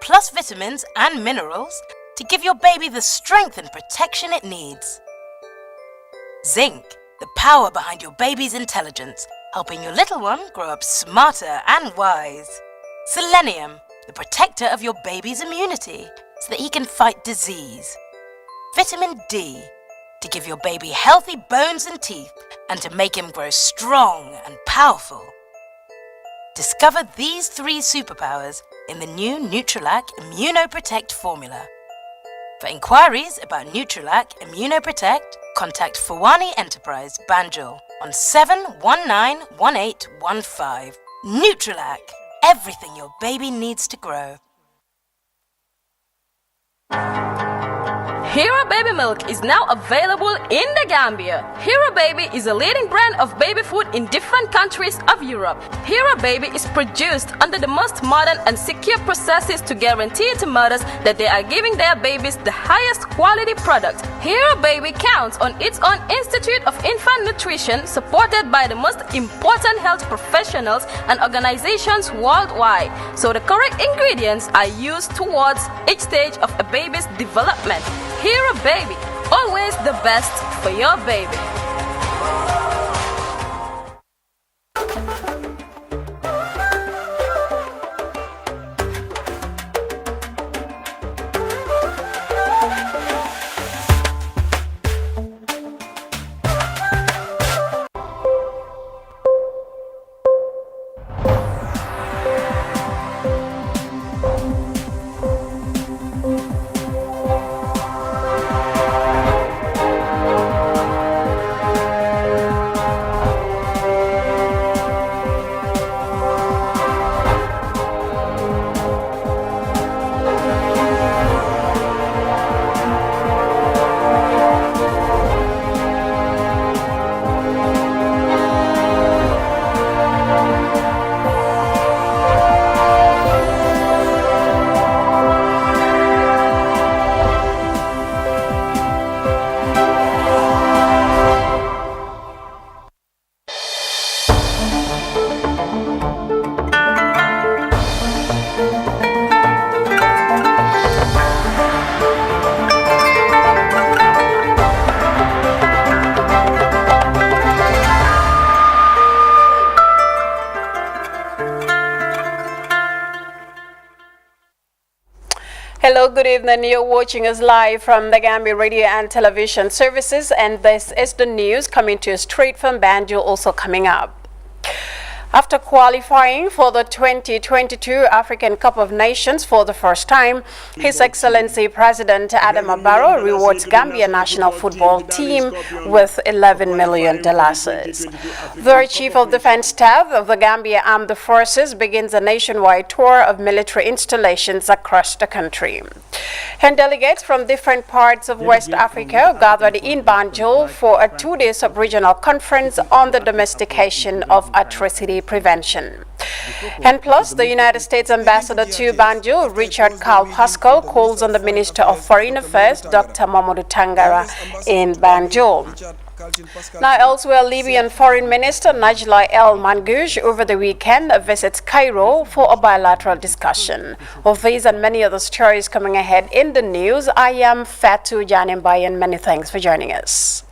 plus vitamins and minerals to give your baby the strength and protection it needs. Zinc, the power behind your baby's intelligence, helping your little one grow up smarter and wise. Selenium, the protector of your baby's immunity so that he can fight disease. Vitamin D, to give your baby healthy bones and teeth and to make him grow strong and powerful. Discover these 3 superpowers in the new Nutralac Immunoprotect formula. For inquiries about Nutralac Immunoprotect, contact Fawani Enterprise, Banjul on 7191815. Nutralac, everything your baby needs to grow. Hero Baby Milk is now available in the Gambia. Hero Baby is a leading brand of baby food in different countries of Europe. Hero Baby is produced under the most modern and secure processes to guarantee to mothers that they are giving their babies the highest quality product. Hero Baby counts on its own Institute of Infant Nutrition, supported by the most important health professionals and organizations worldwide, so the correct ingredients are used towards each stage of a baby's development. Hero Baby, always the best for your baby. Hello, good evening. You're watching us live from the Gambia Radio and Television Services, and this is the news coming to you straight from Banjul, also coming up. After qualifying for the 2022 African Cup of Nations for the first time, His Excellency President Adama Barrow rewards Gambia national football team with $11 million. The Chief of Defense Staff of the Gambia Armed Forces begins a nationwide tour of military installations across the country. And delegates from different parts of West Africa gathered in Banjul for a 2-day sub-regional conference on the domestication of atrocity prevention. And plus, the United States Ambassador to Banjul, Richard Carl Pascal, calls on the Minister of Foreign Affairs, Dr. Mamadou Tangara, in Banjul. Now, elsewhere, Libyan Foreign Minister Najla El Mangouj over the weekend visits Cairo for a bilateral discussion. Of these and many other stories coming ahead in the news, I am Fatou Janimbai, and many thanks for joining us.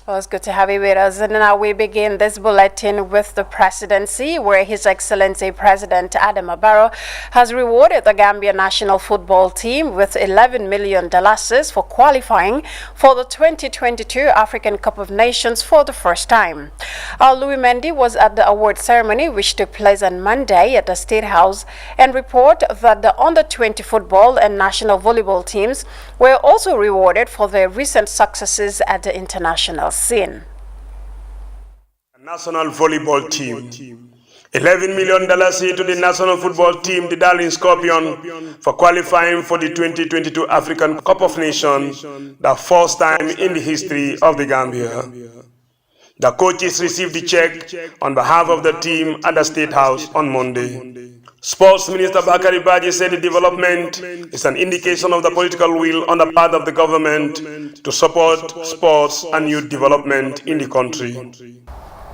Well, it's good to have you with us. And now we begin this bulletin with the presidency, where His Excellency President Adama Barrow has rewarded the Gambia national football team with $11 million for qualifying for the 2022 African Cup of Nations for the first time. Louis Mendy was at the award ceremony, which took place on Monday at the State House, and report that the under-20 football and national volleyball teams were also rewarded for their recent successes at the international scene. National volleyball team, $11 million to the national football team, the Darling Scorpion, for qualifying for the 2022 African Cup of Nations, the first time in the history of the Gambia. The coaches received the check on behalf of the team at the State House on Monday. Sports Minister Bakari Baji said the development is an indication of the political will on the part of the government to support sports and youth development in the country.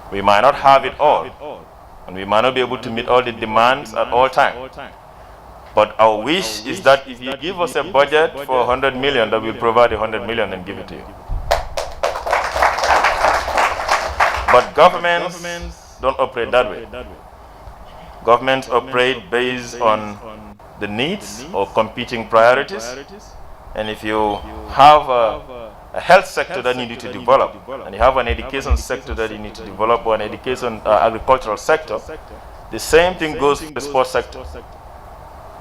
We might not have it all, and we might not be able to meet all the demands at all times. But our wish is that if you give us a budget for 100 million, that we'll provide 100 million and give it to you. But governments don't operate that way. Governments operate based on the needs or competing priorities. And if you have a health sector that you need to develop, and you have an education sector that you need to develop, or an education agricultural sector, the same thing goes for the sports sector.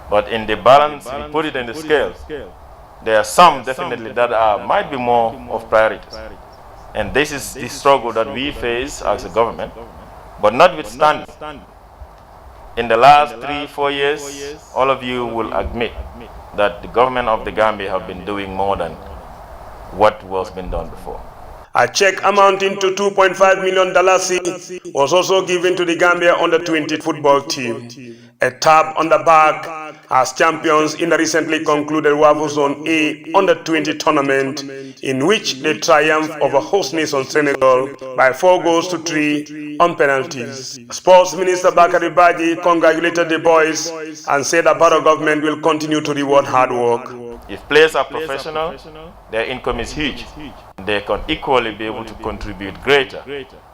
But in the balance, we put it in the scale. There are some definitely that might be more of priorities. And this is the struggle that we face as a government. But notwithstanding, in the last 3-4 years, all of you will admit that the government of the Gambia have been doing more than what was being done before. A check amounting to $2.5 million was also given to the Gambia Under-20 football team. A tap on the back as champions in the recently concluded WAFU Zone A Under-20 tournament, in which they triumphed over host nation Senegal by 4-3 on penalties. Sports Minister Bakari Baji congratulated the boys and said the Barrow government will continue to reward hard work. If players are professional, their income is huge. They can equally be able to contribute greater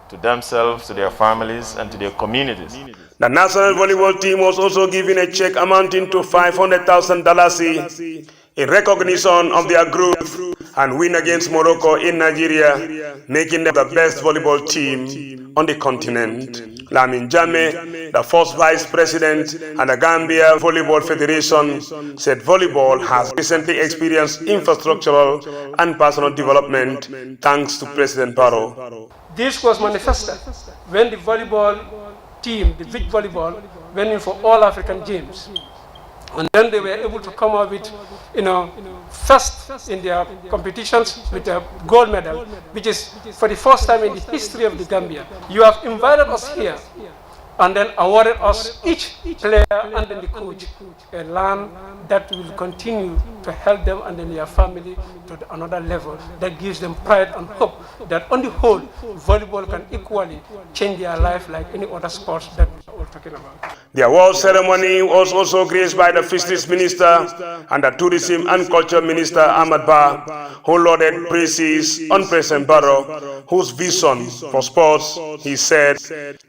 to themselves, to their families, and to their communities. The national volleyball team was also given a check amounting to $500,000 in recognition of their growth and win against Morocco in Nigeria, making them the best volleyball team on the continent. Lamin Jame, the first vice president and the Gambia Volleyball Federation, said volleyball has recently experienced infrastructural and personal development thanks to President Barrow. This was manifested when the volleyball team, the beach volleyball, went in for all African Games. And then they were able to come up with, first in their competitions with a gold medal, which is for the first time in the history of the Gambia. You have invited us here and then awarded us, each player and then the coach, a land that will continue to help them and then their family to another level that gives them pride and hope that on the whole, volleyball can equally change their life like any other sports that we're talking about. The award ceremony was also graced by the Fisheries Minister and the Tourism and Culture Minister Ahmad Ba, who lauded praises on President Barrow, whose vision for sports, he said,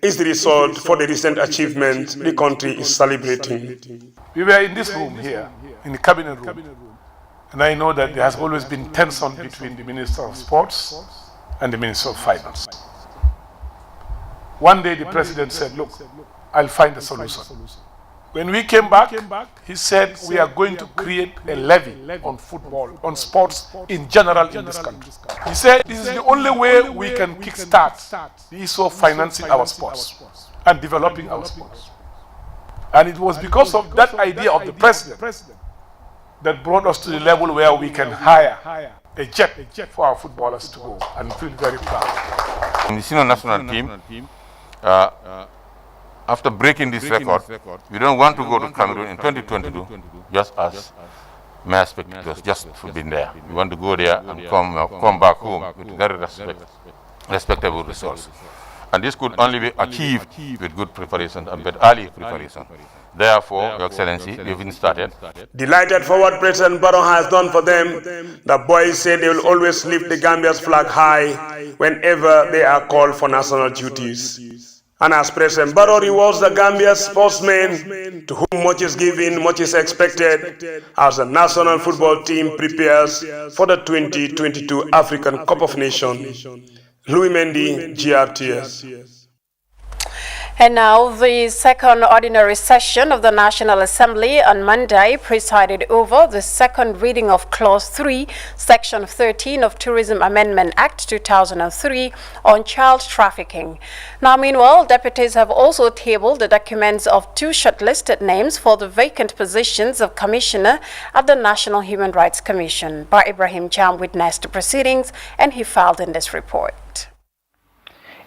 is the result for the recent achievements the country is celebrating. We were in this room here, in the cabinet room, and I know that there has always been tension between the Minister of Sports and the Minister of Finance. One day the President said, look, I'll find a solution. When we came back, he said we are going to create a levy on football, on sports in general in this country. He said this is the only way we can kickstart the issue of financing our sports and developing our sports. And it was because of that idea of the President that brought us to the level where we can hire a jet for our footballers to go, and feel very proud. In the senior national team, after breaking this record, we don't want to go to Cameroon in 2022 just as mere spectators, just for being there. We want to go there and come back home with very respectable results. And this could only be achieved with good preparation and with early preparation. Therefore, Your Excellency, we've been started. Delighted for what President Barrow has done for them, the boys say they will always lift the Gambia's flag high whenever they are called for national duties. And as President Barrow rewards the Gambia's sportsmen, to whom much is given, much is expected, as the national football team prepares for the 2022 African Cup of Nations. Louis Mendy, GRTS. And now the second ordinary session of the National Assembly on Monday presided over the second reading of Clause 3, Section 13 of Tourism Amendment Act 2003 on child trafficking. Now, meanwhile, deputies have also tabled the documents of 2 shortlisted names for the vacant positions of Commissioner at the National Human Rights Commission. Bar Ibrahim Cham witnessed the proceedings and he filed in this report.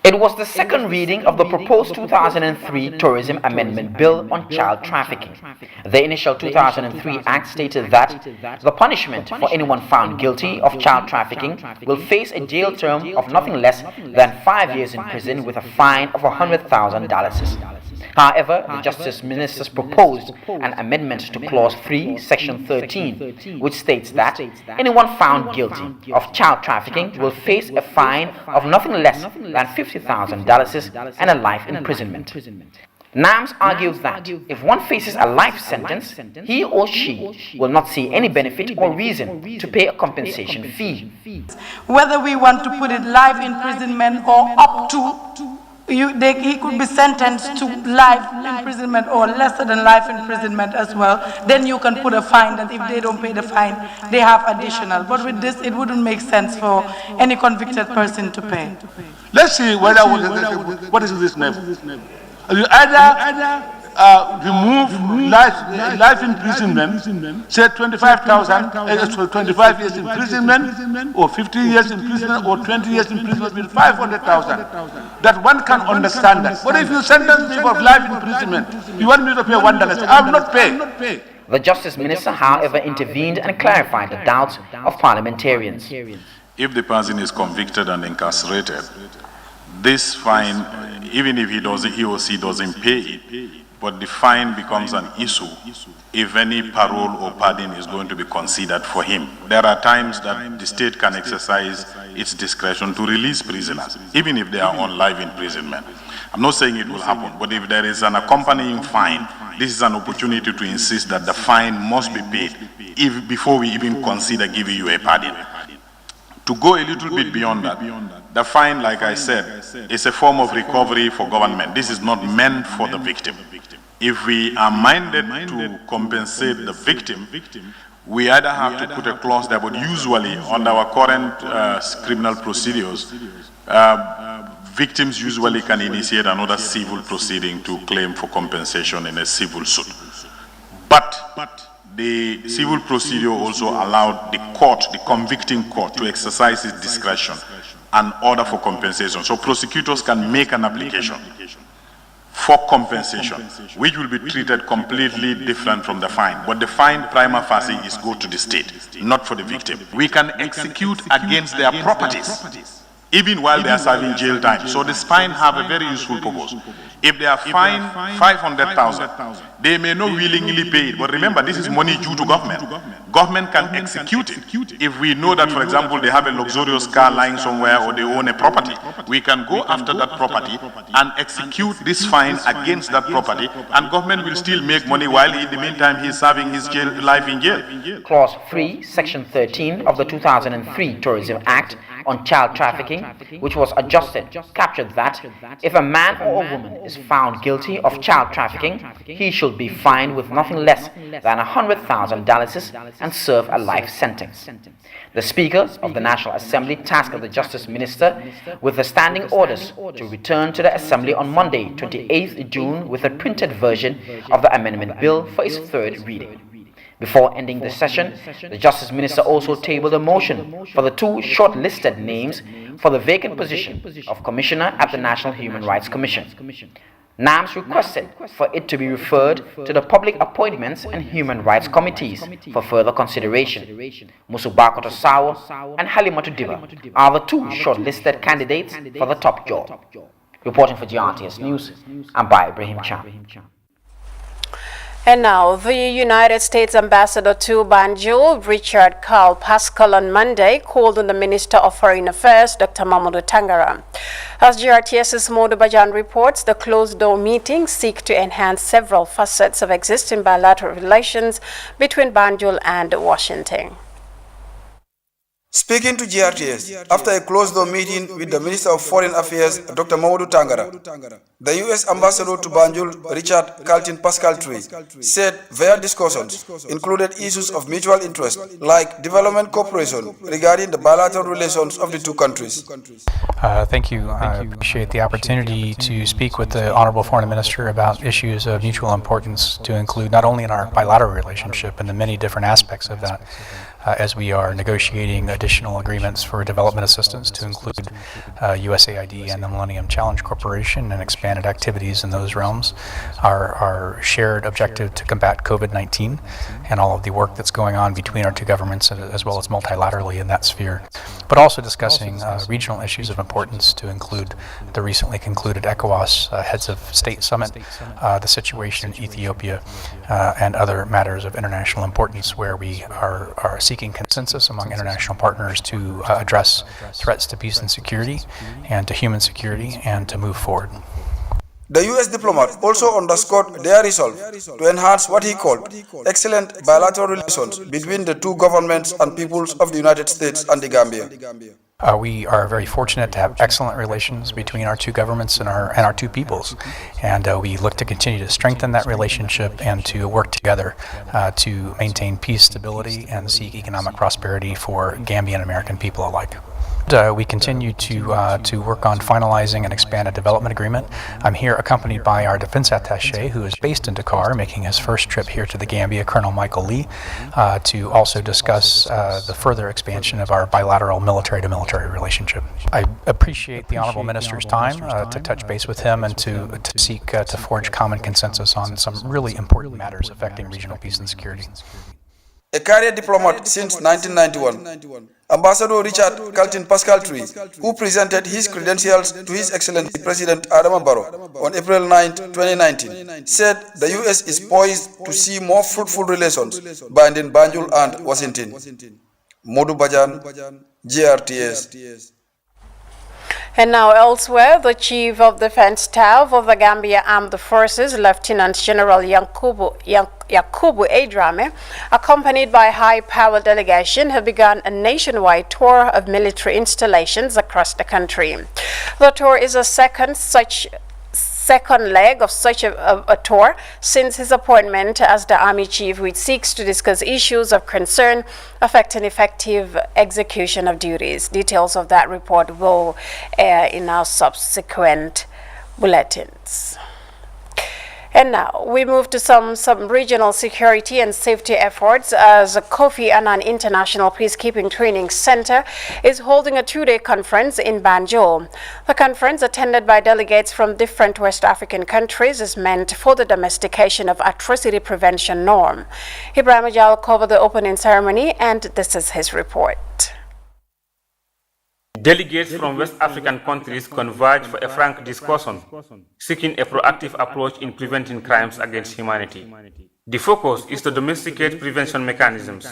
It was the second reading of the proposed 2003 Tourism Amendment Bill on child trafficking. The initial 2003 Act stated that the punishment for anyone found guilty of child trafficking will face a jail term of nothing less than 5 years in prison with a fine of $100,000. However, the Justice Ministers proposed an amendment to Clause 3, Section 13, which states that anyone found guilty of child trafficking will face a fine of nothing less than $50,000 and a life imprisonment. NAMS argues that if one faces a life sentence, he or she will not see any benefit or reason to pay a compensation fee. Whether we want to put it life imprisonment or up to, he could be sentenced to life imprisonment or lesser than life imprisonment as well, then you can put a fine that if they don't pay the fine, they have additional. But with this, it wouldn't make sense for any convicted person to pay. Let's see whether what is this name? You either remove life imprisonment, say 25,000, 25 years imprisonment, or 50 years imprisonment, or 20 years imprisonment with 500,000. That one can understand that. But if you sentence me for life imprisonment, you want me to pay $1? I will not pay. The Justice Minister, however, intervened and clarified the doubts of parliamentarians. If the person is convicted and incarcerated, this fine, even if he or she doesn't pay it, but the fine becomes an issue if any parole or pardon is going to be considered for him. There are times that the state can exercise its discretion to release prisoners, even if they are on life imprisonment. I'm not saying it will happen, but if there is an accompanying fine, this is an opportunity to insist that the fine must be paid before we even consider giving you a pardon. To go a little bit beyond that, the fine, like I said, is a form of recovery for government. This is not meant for the victim. If we are minded to compensate the victim, we either have to put a clause there, but usually on our current criminal procedures, victims usually can initiate another civil proceeding to claim for compensation in a civil suit. But the civil procedure also allowed the court, the convicting court, to exercise its discretion and order for compensation. So prosecutors can make an application for compensation, which will be treated completely different from the fine. But the fine prima facie is go to the state, not for the victim. We can execute against their properties, even while they are serving jail time. So this fine have a very useful purpose. If they are fined 500,000, they may not willingly pay it. But remember, this is money due to government. Government can execute it. If we know that, for example, they have a luxurious car lying somewhere or they own a property, we can go after that property and execute this fine against that property, and government will still make money while in the meantime he is serving his life in jail. Clause 3, Section 13 of the 2003 Tourism Act on child trafficking, which was adjusted, captured that if a man or a woman is found guilty of child trafficking, he should be fined with nothing less than $100,000 and serve a life sentence. The Speaker of the National Assembly tasked the Justice Minister with the standing orders to return to the Assembly on Monday, 28th June, with a printed version of the amendment bill for its third reading. Before ending the session, the Justice Minister also tabled a motion for the two shortlisted names for the vacant position of Commissioner at the National Human Rights Commission. NAMS requested for it to be referred to the Public Appointments and Human Rights Committees for further consideration. Musubakoto Sawo and Halimatu Diba are the two shortlisted candidates for the top job. Reporting for GRTS News, I'm by Ibrahim Chan. And now, the United States Ambassador to Banjul, Richard Carl Pascal, on Monday called on the Minister of Foreign Affairs, Dr. Mamadou Tangara. As GRTS's Modu Bajan reports, the closed-door meetings seek to enhance several facets of existing bilateral relations between Banjul and Washington. Speaking to GRTS after a closed-door meeting with the Minister of Foreign Affairs, Dr. Mamadou Tangara, the U.S. Ambassador to Banjul, Richard Carlton Pascal Tree, said their discussions included issues of mutual interest like development cooperation regarding the bilateral relations of the two countries. Thank you. I appreciate the opportunity to speak with the Honorable Foreign Minister about issues of mutual importance to include not only in our bilateral relationship and the many different aspects of that, as we are negotiating additional additional agreements for development assistance to include USAID and the Millennium Challenge Corporation and expanded activities in those realms. Our shared objective to combat COVID-19 and all of the work that's going on between our two governments as well as multilaterally in that sphere. But also discussing regional issues of importance to include the recently concluded ECOWAS Heads of State Summit, the situation in Ethiopia, and other matters of international importance where we are seeking consensus among international partners to address threats to peace and security and to human security and to move forward. The US diplomat also underscored their resolve to enhance what he called excellent bilateral relations between the two governments and peoples of the United States and the Gambia. We are very fortunate to have excellent relations between our two governments and our two peoples, and we look to continue to strengthen that relationship and to work together to maintain peace, stability, and seek economic prosperity for Gambian American people alike. We continue to work on finalizing an expanded development agreement. I'm here accompanied by our defense attaché, who is based in Dakar, making his first trip here to the Gambia, Colonel Michael Lee, to also discuss the further expansion of our bilateral military-to-military relationship. I appreciate the Honorable Minister's time to touch base with him and to seek to forge common consensus on some really important matters affecting regional peace and security. A career diplomat since 1991, Ambassador Richard Carlton Pascal Tree, who presented his credentials to His Excellency President Adama Barrow on April 9, 2019, said the U.S. is poised to see more fruitful relations binding Banjul and Washington. Modu Bajan, GRTS. And now elsewhere, the Chief of Defense Staff of the Gambia Armed Forces, Lieutenant General Yakubu Adrame, accompanied by a high-power delegation, have begun a nationwide tour of military installations across the country. The tour is a second leg of such a tour since his appointment as the Army Chief, which seeks to discuss issues of concern affecting effective execution of duties. Details of that report will air in our subsequent bulletins. And now we move to some regional security and safety efforts as Kofi Annan International Peacekeeping Training Center is holding a two-day conference in Banjul. The conference, attended by delegates from different West African countries, is meant for the domestication of atrocity prevention norm. Ibrahim Ajal covered the opening ceremony, and this is his report. Delegates from West African countries converge for a frank discussion, seeking a proactive approach in preventing crimes against humanity. The focus is to domesticate prevention mechanisms,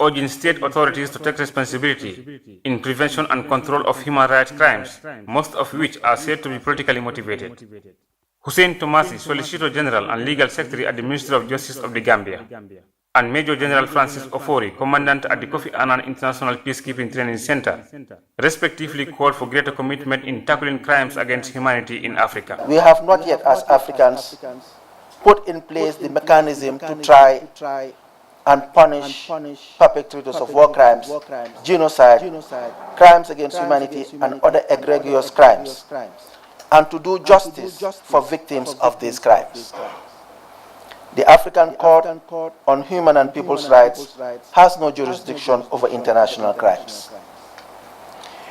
urging state authorities to take responsibility in prevention and control of human rights crimes, most of which are said to be politically motivated. Hussein Tomasi, Solicitor General and Legal Secretary at the Ministry of Justice of the Gambia, and Major General Francis Ofori, Commandant at the Kofi Annan International Peacekeeping Training Center, respectively called for greater commitment in tackling crimes against humanity in Africa. We have not yet, as Africans, put in place the mechanism to try and punish perpetrators of war crimes, genocide, crimes against humanity, and other egregious crimes, and to do justice for victims of these crimes. The African Court on Human and People's Rights has no jurisdiction over international crimes.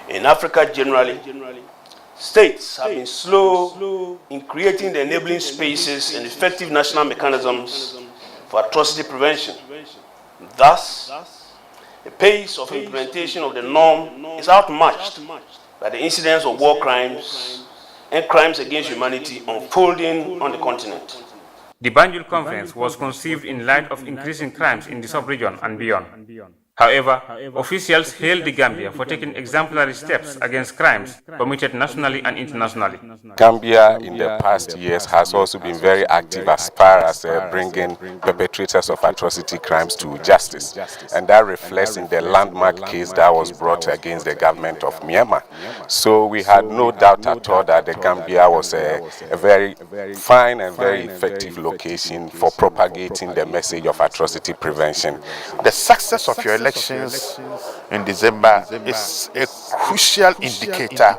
In Africa generally, states have been slow in creating the enabling spaces and effective national mechanisms for atrocity prevention. Thus, the pace of implementation of the norm is outmatched by the incidence of war crimes and crimes against humanity unfolding on the continent. The Banjul Conference was conceived in light of increasing crimes in the sub-region and beyond. However, officials hailed the Gambia for taking exemplary steps against crimes committed nationally and internationally. Gambia in the past years has also been very active as far as bringing perpetrators of atrocity crimes to justice, and that reflects in the landmark case that was brought against the government of Myanmar. So we had no doubt at all that the Gambia was a very fine and very effective location for propagating the message of atrocity prevention. The success of your elections in December is a crucial indicator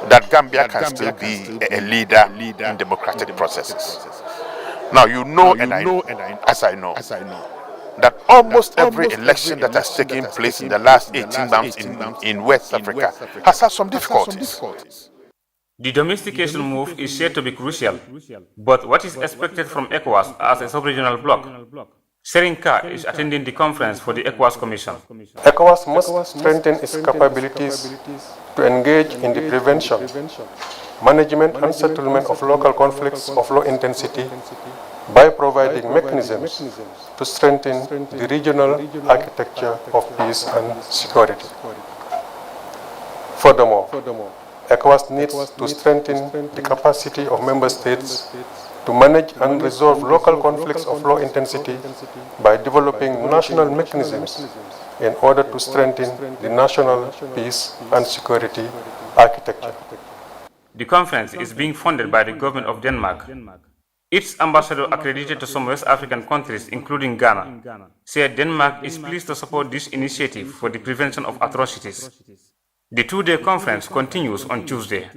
that Gambia can still be a leader in democratic processes. Now you know, and I know, that almost every election that has taken place in the last 18 months in West Africa has had some difficulties. The domestication move is said to be crucial, but what is expected from ECOWAS as a sub-regional bloc? Serinka is attending the conference for the ECOWAS Commission. ECOWAS must strengthen its capabilities to engage in the prevention, management and settlement of local conflicts of low intensity by providing mechanisms to strengthen the regional architecture of peace and security. Furthermore, ECOWAS needs to strengthen the capacity of member states to manage and resolve local conflicts of low intensity by developing national mechanisms in order to strengthen the national peace and security architecture. The conference is being funded by the government of Denmark. Its ambassador, accredited to some West African countries, including Ghana, said Denmark is pleased to support this initiative for the prevention of atrocities. The two-day conference continues on Tuesday.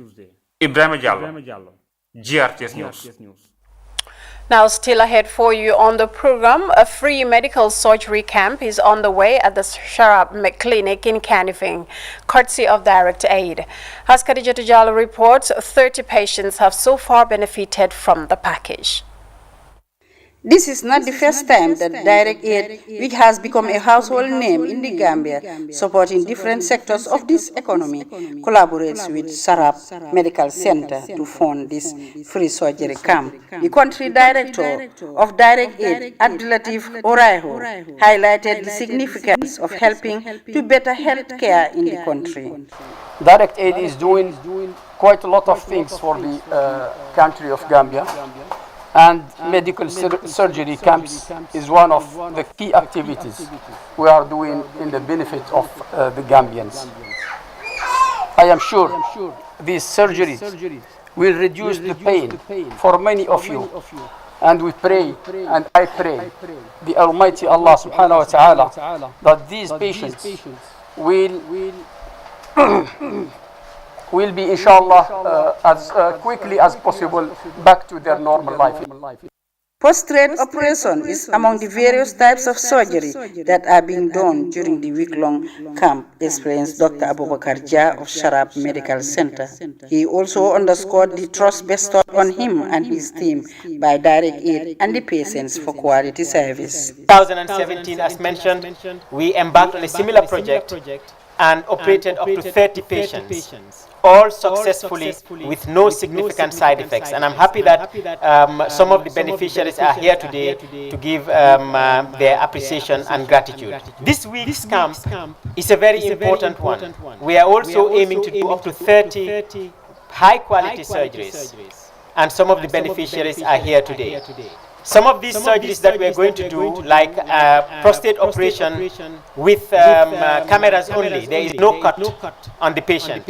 Ibrahim Jallo, GRTS News. Now, still ahead for you on the program, a free medical surgery camp is on the way at the Sharab Clinic in Kanifing, courtesy of Direct Aid. As Khadija Tujalo reports, 30 patients have so far benefited from the package. This is not the first time that Direct Aid, which has become a household name in the Gambia, supporting different sectors of this economy, collaborates with Sharab Medical Center to fund this free surgery camp. The country director of Direct Aid, Abdulatif Oraiho, highlighted the significance of helping to better health care in the country. Direct Aid is doing quite a lot of things for the country of Gambia. And medical surgery camps is one of the key activities we are doing in the benefit of the Gambians. I am sure these surgeries will reduce the pain for many of you. And we pray, and I pray, the Almighty Allah subhanahu wa ta'ala, that these patients will be, inshallah, as quickly as possible back to their normal life. Post-trade operation is among the various types of surgery that are being done during the week-long camp, explains Dr. Abubakar Jah of Sharab Medical Center. He also underscored the trust bestowed on him and his team by Direct Aid and the patients for quality service. 2017, as mentioned, we embarked on a similar project and operated up to 30 patients, all successfully with no significant side effects. And I'm happy that some of the beneficiaries are here today to give their appreciation and gratitude. This week's camp is a very important one. We are also aiming to do up to 30 high-quality surgeries, and some of the beneficiaries are here today. Some of these surgeries that we are going to do, like prostate operation with cameras only, there is no cut on the patient.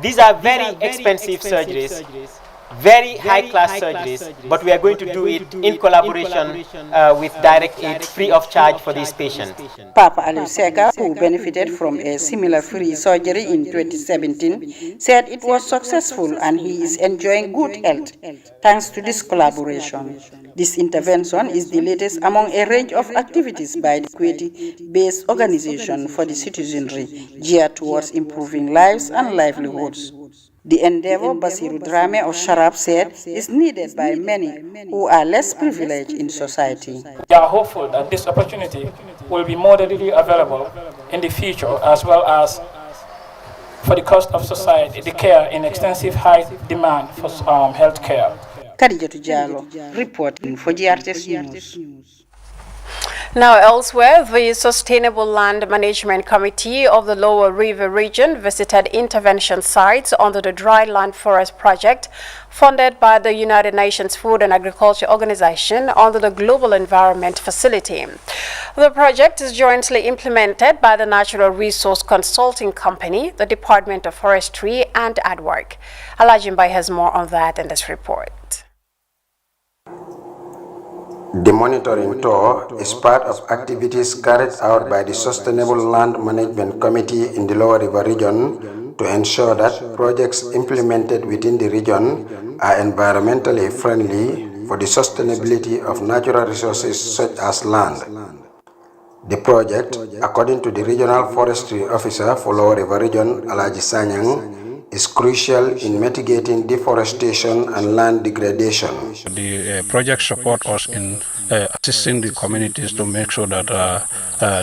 These are very expensive surgeries, very high-class surgeries, but we are going to do it in collaboration with Direct Aid, free of charge for these patients. Papa Ali Seka, who benefited from a similar free surgery in 2017, said it was successful and he is enjoying good health thanks to this collaboration. This intervention is the latest among a range of activities by the Kuwaiti-based organization for the citizenry geared towards improving lives and livelihoods. The endeavor, Basiru Drame of Sharab said, is needed by many who are less privileged in society. We are hopeful that this opportunity will be more readily available in the future, as well as for the cost of society, the care in extensive high demand for health care. Khadija Tujalo, reporting for GRTS News. Now elsewhere, the Sustainable Land Management Committee of the Lower River Region visited intervention sites under the Dry Land Forest Project, funded by the United Nations Food and Agriculture Organization under the Global Environment Facility. The project is jointly implemented by the Natural Resource Consulting Company, the Department of Forestry, and AdWork. Alajimbai has more on that in this report. The monitoring tour is part of activities carried out by the Sustainable Land Management Committee in the Lower River Region to ensure that projects implemented within the region are environmentally friendly for the sustainability of natural resources such as land. The project, according to the regional forestry officer for Lower River Region, Alaji Sanyang, is crucial in mitigating deforestation and land degradation. The project supports us in assisting the communities to make sure that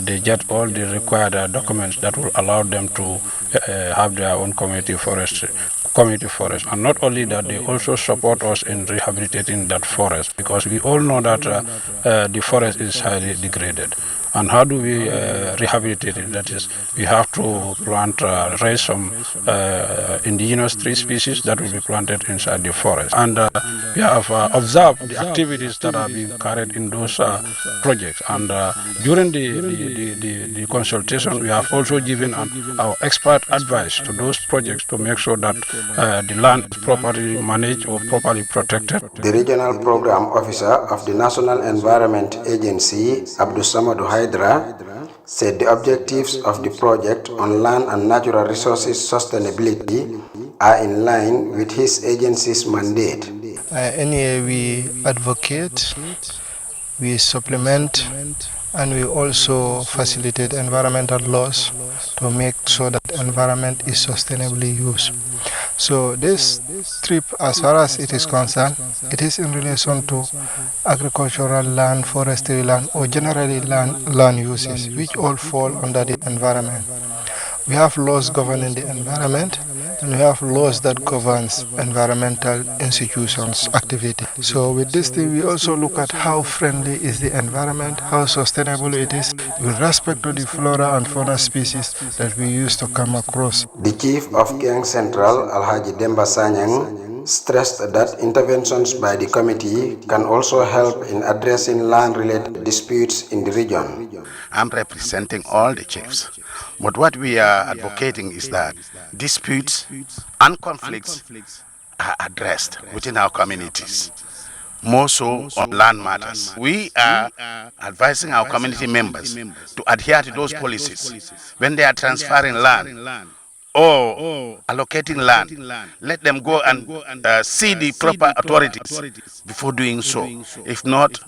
they get all the required documents that will allow them to have their own community forest. And not only that, they also support us in rehabilitating that forest, because we all know that the forest is highly degraded. And how do we rehabilitate it? That is, we have to plant, raise some indigenous tree species that will be planted inside the forest. And we have observed the activities that are being carried in those projects. And during the consultation, we have also given our expert advice to those projects to make sure that the land is properly managed or properly protected. The regional program officer of the National Environment Agency, Abdul Samadu Hydra, said the objectives of the project on land and natural resources sustainability are in line with his agency's mandate. Anyway, we advocate, we supplement, and we also facilitate environmental laws to make sure that the environment is sustainably used. So this trip, as far as it is concerned, it is in relation to agricultural land, forestry land, or generally land uses, which all fall under the environment. We have laws governing the environment, and we have laws that governs environmental institutions' activity. So with this thing, we also look at how friendly is the environment, how sustainable it is, with respect to the flora and fauna species that we used to come across. The chief of Kiang Central, Alhaji Demba Sanyang, stressed that interventions by the committee can also help in addressing land-related disputes in the region. I'm representing all the chiefs, but what we are advocating is that disputes and conflicts are addressed within our communities, more so on land matters. We are advising our community members to adhere to those policies when they are transferring land or allocating land. Let them go and see the proper authorities before doing so. If not,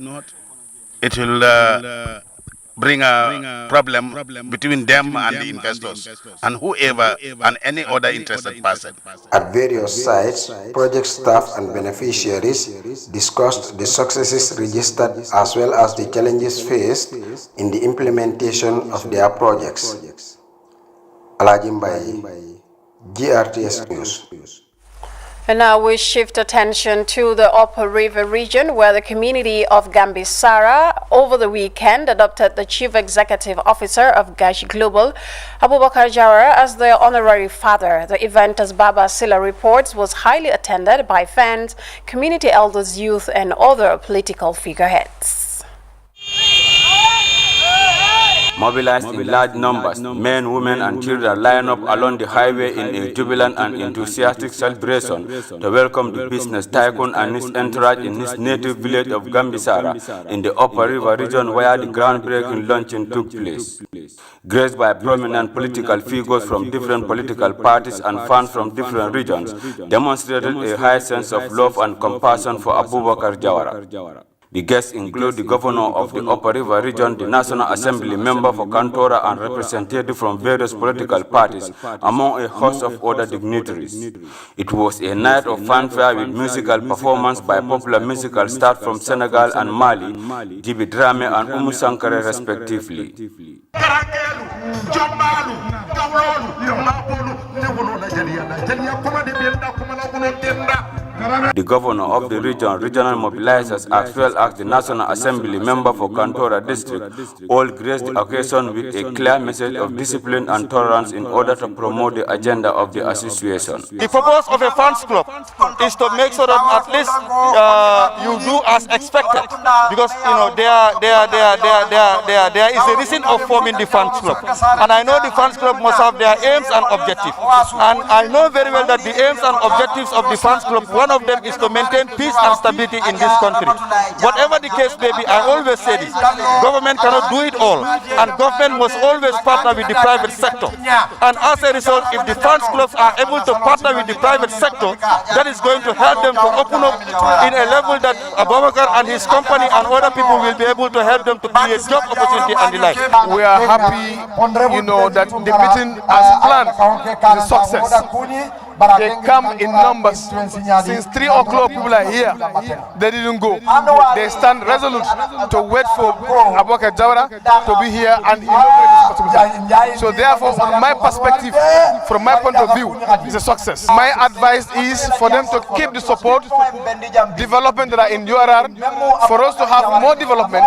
it will bring a problem between them and the investors and whoever and any other interested person. At various sites, project staff and beneficiaries discussed the successes registered as well as the challenges faced in the implementation of their projects. Alaji Mbaye, GRTS News. And now we shift attention to the Upper River region, where the community of Gambisara over the weekend adopted the Chief Executive Officer of Gash Global, Abubakar Jawara, as their honorary father. The event, as Baba Silla reports, was highly attended by fans, community elders, youth, and other political figureheads. Mobilized in large numbers, men, women, and children line up along the highway in a jubilant and enthusiastic celebration to welcome the business tycoon and his entourage in his native village of Gambisara in the Upper River region, where the groundbreaking launching took place. Graced by prominent political figures from different political parties and fans from different regions, demonstrated a high sense of love and compassion for Abubakar Jawara. The guests include the governor of the Upper River region, the National Assembly member for Kantora, and representatives from various political parties, among a host of other dignitaries. It was a night of fanfare with musical performance by popular musical stars from Senegal and Mali, Djiby Dramé and Umu Sankare respectively. The governor of the region, regional mobilizers, as well as the National Assembly member for Kantora district, all graced the occasion with a clear message of discipline and tolerance in order to promote the agenda of the association. The purpose of a fans club is to make sure that at least you do as expected, because there is a reason of forming the fans club, and I know the fans club must have their aims and objectives, and I know very well that the aims and objectives of the fans club, one one of them is to maintain peace and stability in this country. Whatever the case may be, I always say this, government cannot do it all, and government must always partner with the private sector. And as a result, if the fans clubs are able to partner with the private sector, that is going to help them to open up in a level that Abubakar and his company and other people will be able to help them to create job opportunity and the like. We are happy, that the meeting as planned is a success. They come in numbers. Since 3 o'clock, people are here. They didn't go. They stand resolute to wait for Abubakar Jawara to be here, and so therefore, from my perspective, from my point of view, it's a success. My advice is for them to keep the support, development that are in URR, for us to have more development.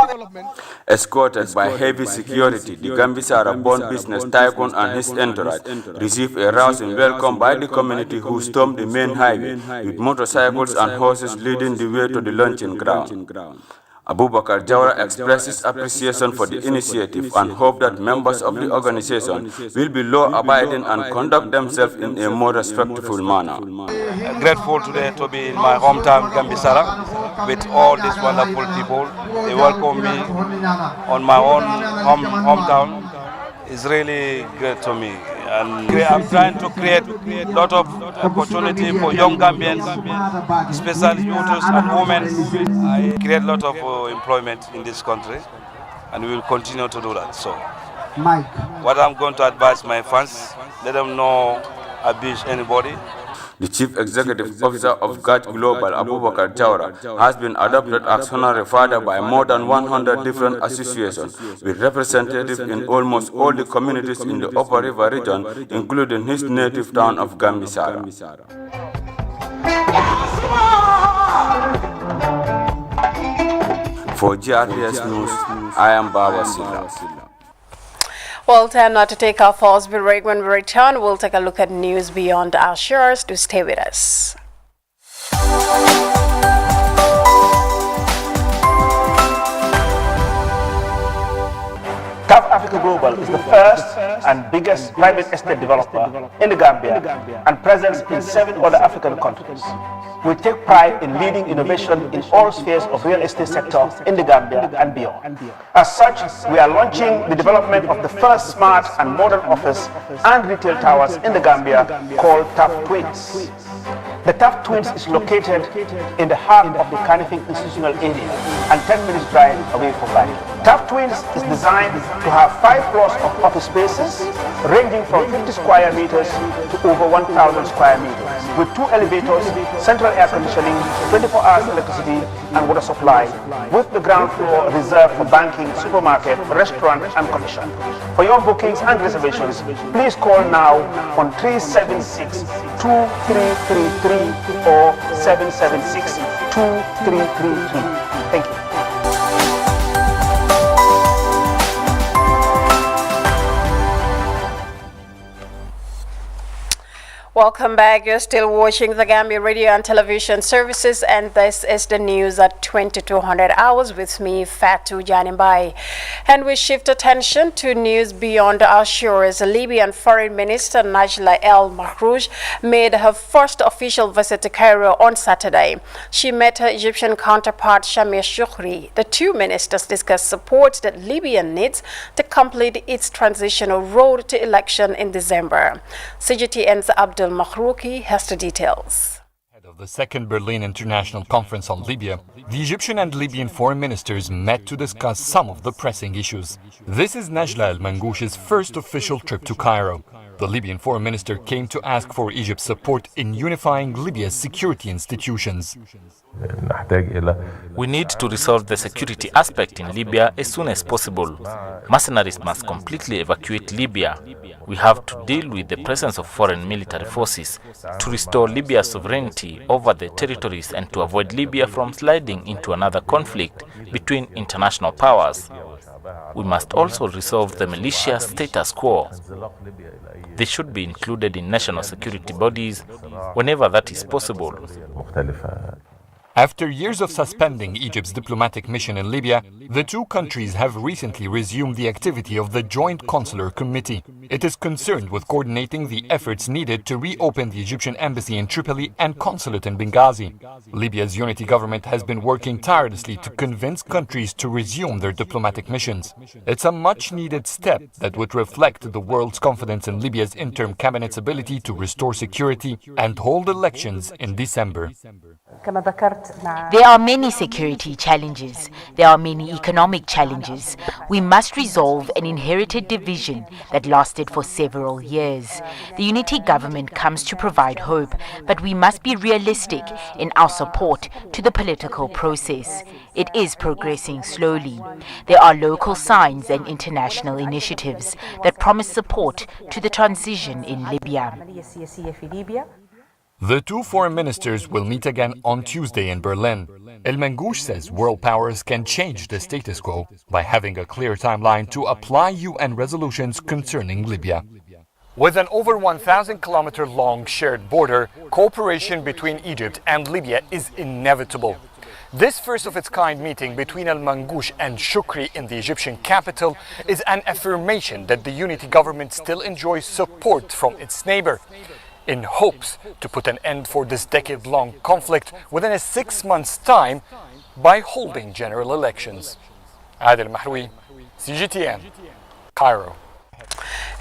Escorted by heavy security, the Gambisara-born business tycoon and his entourage received a rousing welcome by the community, who stormed the main highway with motorcycles and horses leading the way to the launching ground. Abubakar Jawara expresses appreciation for the initiative and hope that members of the organization will be law-abiding and conduct themselves in a more respectful manner. Grateful today to be in my hometown, Gambisara, with all these wonderful people. They welcome me on my own hometown. It's really great to me. And I'm trying to create a lot of opportunity for young Gambians, especially youths and women. I create a lot of employment in this country, and we will continue to do that. So, what I'm going to advise my fans, let them know abuse anybody. The Chief Executive Officer of GAT Global, Abubakar Jawara, has been adopted as honorary father by more than 100 different associations, with representatives in almost all the communities in the Upper River region, including his native town of Gambisara. For GRTS News, I am Baba Silla. Well, time not to take our false break. When we return, we'll take a look at news beyond our shores. Do stay with us. TAF Africa Global is the first and biggest private estate developer in the Gambia and present in 7 other African countries. We take pride in leading innovation in all spheres of real estate sector in the Gambia and beyond. As such, we are launching the development of the first smart and modern office and retail towers in the Gambia called TAF Twins. The TAF Twins is located in the heart of the Kanifing institutional area and 10 minutes drive away from Banjul. TAF Twins is designed to have 5 floors of office spaces ranging from 50 square meters to over 1,000 square meters, with 2 elevators, central air conditioning, 24 hours electricity and water supply, with the ground floor reserved for banking, supermarket, restaurant and commission. For your bookings and reservations, please call now on 376-2333 or 776-2333. Thank you. Welcome back. You're still watching the Gambia Radio and Television Services, and this is the news at 2200 hours with me, Fatu Janimbai. And we shift attention to news beyond our shores. Libyan Foreign Minister Najla El Mahrouj made her first official visit to Cairo on Saturday. She met her Egyptian counterpart Shamir Shukri. The two ministers discussed support that Libya needs to complete its transitional road to election in December. CGTN's Abdul Mahrouki has the details. Ahead of the second Berlin International Conference on Libya, the Egyptian and Libyan foreign ministers met to discuss some of the pressing issues. This is Najla El Mangoush's first official trip to Cairo. The Libyan foreign minister came to ask for Egypt's support in unifying Libya's security institutions. We need to resolve the security aspect in Libya as soon as possible. Mercenaries must completely evacuate Libya. We have to deal with the presence of foreign military forces to restore Libya's sovereignty over the territories and to avoid Libya from sliding into another conflict between international powers. We must also resolve the militia status quo. They should be included in national security bodies whenever that is possible. After years of suspending Egypt's diplomatic mission in Libya, the two countries have recently resumed the activity of the Joint Consular Committee. It is concerned with coordinating the efforts needed to reopen the Egyptian embassy in Tripoli and consulate in Benghazi. Libya's unity government has been working tirelessly to convince countries to resume their diplomatic missions. It's a much-needed step that would reflect the world's confidence in Libya's interim cabinet's ability to restore security and hold elections in December. There are many security challenges. There are many economic challenges. We must resolve an inherited division that lasted for several years. The unity government comes to provide hope, but we must be realistic in our support to the political process. It is progressing slowly. There are local signs and international initiatives that promise support to the transition in Libya. The two foreign ministers will meet again on Tuesday in Berlin. El Mangoush says world powers can change the status quo by having a clear timeline to apply UN resolutions concerning Libya. With an over 1,000-kilometer long shared border, cooperation between Egypt and Libya is inevitable. This first-of-its-kind meeting between El Mangoush and Shukri in the Egyptian capital is an affirmation that the unity government still enjoys support from its neighbor, in hopes to put an end for this decade-long conflict within a 6 months' time by holding general elections. Adel Mahroui, CGTN, Cairo.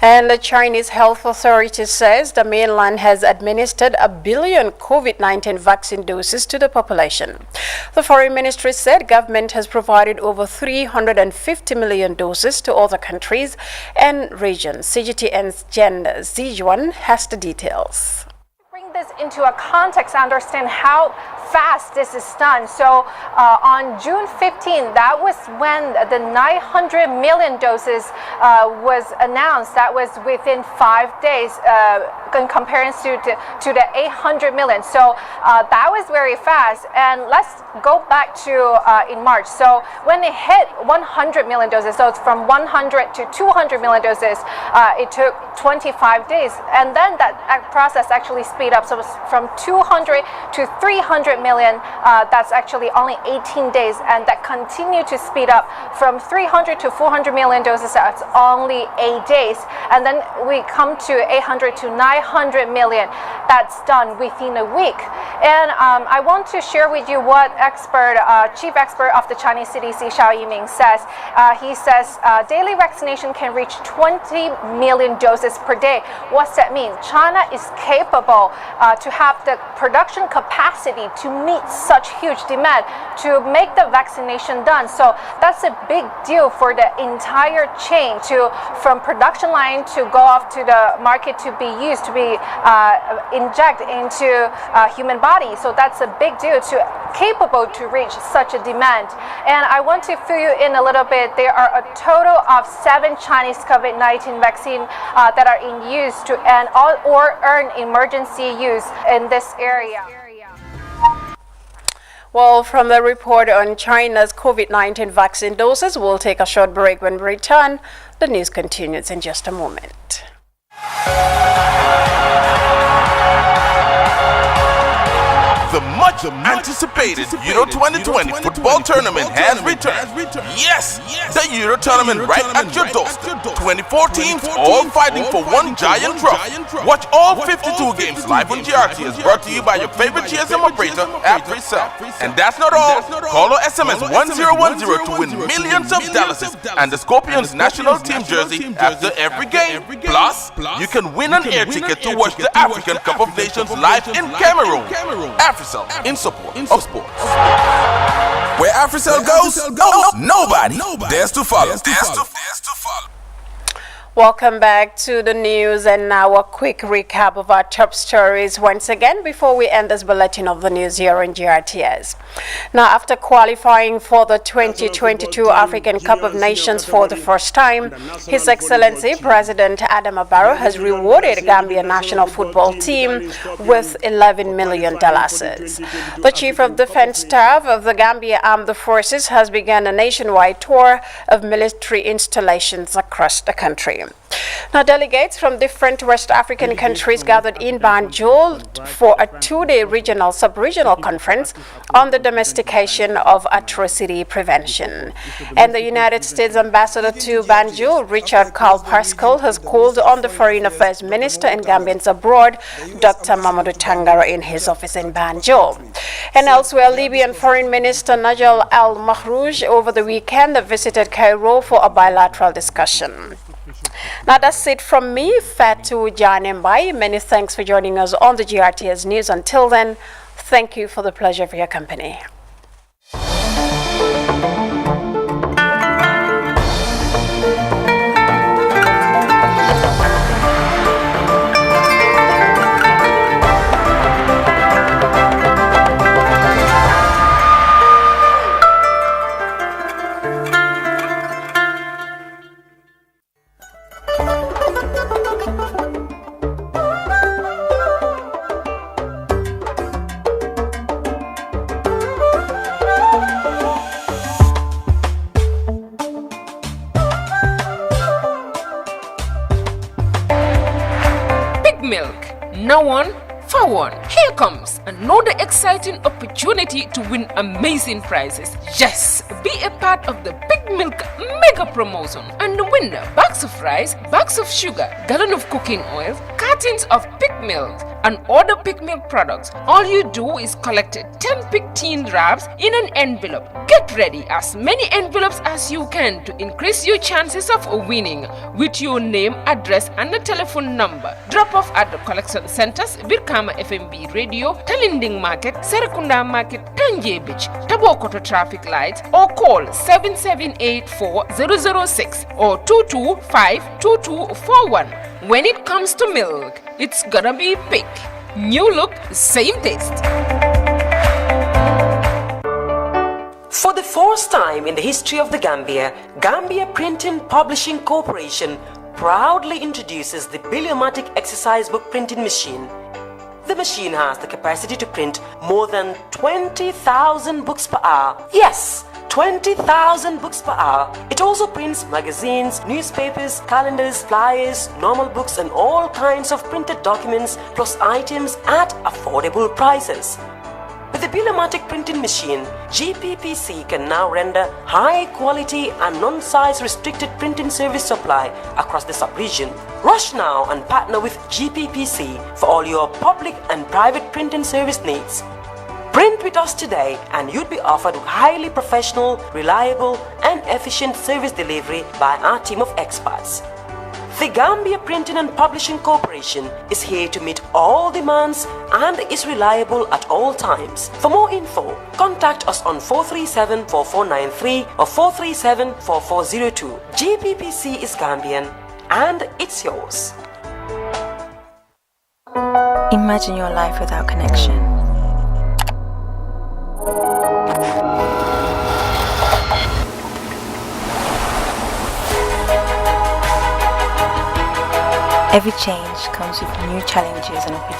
And the Chinese health authority says the mainland has administered 1 billion COVID-19 vaccine doses to the population. The foreign ministry said government has provided over 350 million doses to other countries and regions. CGTN's Jen Zijuan has the details. Bring this into a context, understand how fast this is done. So on June 15, that was when the 900 million doses was announced. That was within 5 days in comparison to the 800 million. So that was very fast. And let's go back to in March. So when it hit 100 million doses, so it's from 100 to 200 million doses, it took 25 days. And then that process actually speed up. So it was from 200 to 300 million, that's actually only 18 days, and that continued to speed up from 300 to 400 million doses, that's only 8 days, and then we come to 800 to 900 million, that's done within a week. And I want to share with you what chief expert of the Chinese CDC, Xiao Yiming, says. He says daily vaccination can reach 20 million doses per day. What's that mean? China is capable to have the production capacity to meet such huge demand to make the vaccination done. So that's a big deal for the entire chain, from production line to go off to the market to be used, to be injected into human body. So that's a big deal, capable to reach such a demand. And I want to fill you in a little bit. There are a total of 7 Chinese COVID-19 vaccine that are in use or earn emergency use in this area. Well, from the report on China's COVID-19 vaccine doses, we'll take a short break. When we return, the news continues in just a moment. The much anticipated Euro 2020 football tournament has returned. Yes, the Euro tournament right at your doorstep. 24 teams all fighting for one giant trophy. Watch all 52 games live on GRTS, brought to you by your favorite GSM operator, AfriCell. And that's not all. Call or SMS 1010 to win millions of dollars and the Scorpions national team jersey after every game. Plus, you can win an air ticket to watch the African Cup of Nations live in Cameroon. AfriCell, in support of sports. Where AfriCell goes, nobody dares to follow. Welcome back to the news, and now a quick recap of our top stories once again before we end this bulletin of the news here on GRTS. Now, after qualifying for the 2022 African Cup of Nations for the first time, His Excellency President Adama Barrow has rewarded Gambia national football team with $11 million. The Chief of Defense Staff of the Gambia Armed Forces has begun a nationwide tour of military installations across the country. country. Now, delegates from different West African countries gathered in Banjul for a two-day regional sub-regional conference on the domestication of atrocity prevention. And the United States ambassador to Banjul, Richard Carl Pascal, has called on the Foreign Affairs Minister and Gambians abroad, Dr. Mamadou Tangara, in his office in Banjul. And elsewhere, Libyan Foreign Minister Najal al-Mahrouj over the weekend visited Cairo for a bilateral discussion. Now that's it from me, Fatu Janembai. Many thanks for joining us on the GRTS News. Until then, thank you for the pleasure of your company. Now on, for one, here comes another exciting opportunity to win amazing prizes. Yes, be a part of the Pig Milk Mega Promotion and win bags of rice, bags of sugar, gallon of cooking oil, cartons of pig milk, and other pig milk products. All you do is collect 10 pig tin wraps in an envelope. Get ready as many envelopes as you can to increase your chances of winning with your name, address, and a telephone number. Drop off at the collection centers, Birkama FMB Radio, Talinding Market, Serakunda Market, Tanje Beach, Tabokoto Traffic Lights, or call 7784-006 or 225-2241. When it comes to milk, it's gonna be pig. New look, same taste. For the first time in the history of the Gambia, Gambia Printing Publishing Corporation proudly introduces the Biliomatic exercise book printing machine. The machine has the capacity to print more than 20,000 books per hour. Yes! 20,000 books per hour. It also prints magazines, newspapers, calendars, flyers, normal books, and all kinds of printed documents plus items at affordable prices. With the Biliomatic printing machine, GPPC can now render high quality and non-size restricted printing service supply across the sub-region. Rush now and partner with GPPC for all your public and private printing service needs. Print with us today and you'd be offered highly professional, reliable and efficient service delivery by our team of experts. The Gambia Printing and Publishing Corporation is here to meet all demands and is reliable at all times. For more info, contact us on 437-4493 or 437-4402. GPPC is Gambian and it's yours. Imagine your life without connection. Every change comes with new challenges and opportunities.